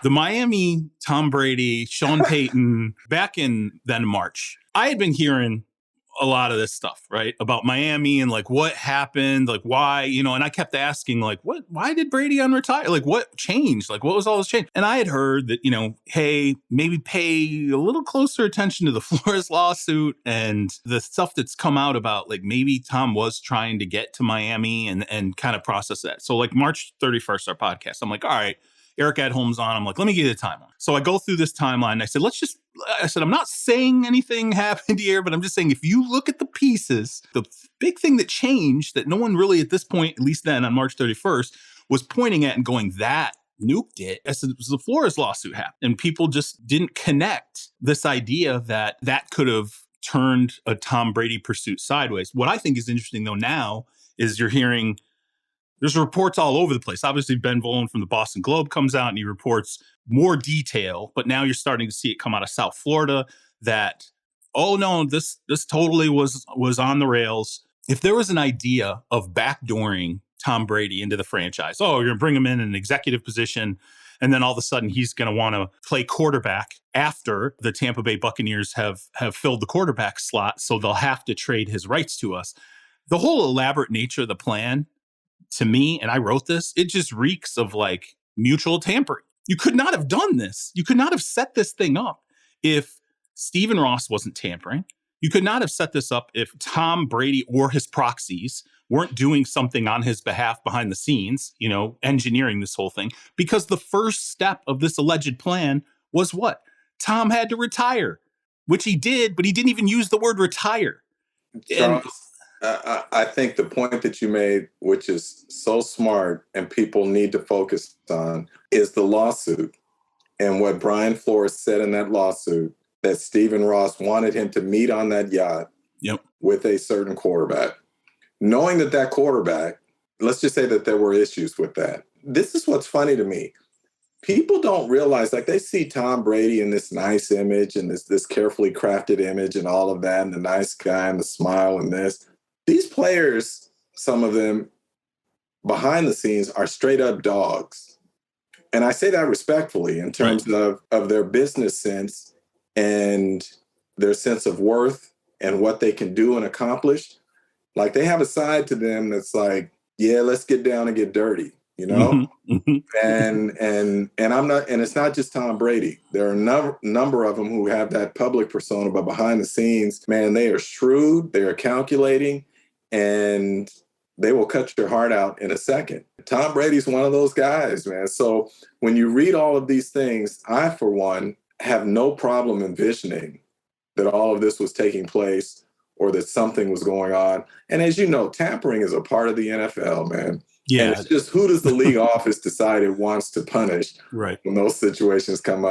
The Miami, Tom Brady, Sean Payton, back in then March, I had been hearing a lot of this stuff, right? About Miami and like what happened, like why, and I kept asking like, why did Brady unretire? Like what changed? Like what was all this change? And I had heard that, hey, maybe pay a little closer attention to the Flores lawsuit and the stuff that's come out about like maybe Tom was trying to get to Miami and kind of process that. So like March 31st, our podcast, I'm like, all right, Eric Edholm's on. I'm like, let me give you the timeline. So I go through this timeline and I said, I'm not saying anything happened here, but I'm just saying if you look at the pieces, the big thing that changed that no one really at this point, at least then on March 31st, was pointing at and going, that nuked it. I said, it was the Flores lawsuit happened. And people just didn't connect this idea that could have turned a Tom Brady pursuit sideways. What I think is interesting though now is you're hearing there's reports all over the place. Obviously, Ben Volin from the Boston Globe comes out and he reports more detail, but now you're starting to see it come out of South Florida that, oh no, this totally was on the rails. If there was an idea of backdooring Tom Brady into the franchise, oh, you're going to bring him in an executive position, and then all of a sudden he's going to want to play quarterback after the Tampa Bay Buccaneers have filled the quarterback slot, so they'll have to trade his rights to us. The whole elaborate nature of the plan, to me, and I wrote this, it just reeks of like mutual tampering. You could not have done this. You could not have set this thing up if Stephen Ross wasn't tampering. You could not have set this up if Tom Brady or his proxies weren't doing something on his behalf behind the scenes, engineering this whole thing. Because the first step of this alleged plan was what? Tom had to retire, which he did, but he didn't even use the word retire. Charles, I think the point that you made, which is so smart and people need to focus on, is the lawsuit. And what Brian Flores said in that lawsuit, that Stephen Ross wanted him to meet on that yacht with a certain quarterback. Knowing that quarterback, let's just say that there were issues with that. This is what's funny to me. People don't realize, like they see Tom Brady in this nice image and this carefully crafted image and all of that and the nice guy and the smile and this. These players, some of them behind the scenes are straight up dogs. And I say that respectfully in terms of their business sense and their sense of worth and what they can do and accomplish. Like they have a side to them that's like, yeah, let's get down and get dirty, Mm-hmm. And I'm not, and it's not just Tom Brady. There are a number of them who have that public persona, but behind the scenes, man, they are shrewd, they are calculating, and they will cut your heart out in a second. Tom Brady's one of those guys, man. So when you read all of these things, I, for one, have no problem envisioning that all of this was taking place or that something was going on. And as you know, tampering is a part of the NFL, man. Yeah. And it's just, who does the league office decide it wants to punish when those situations come up?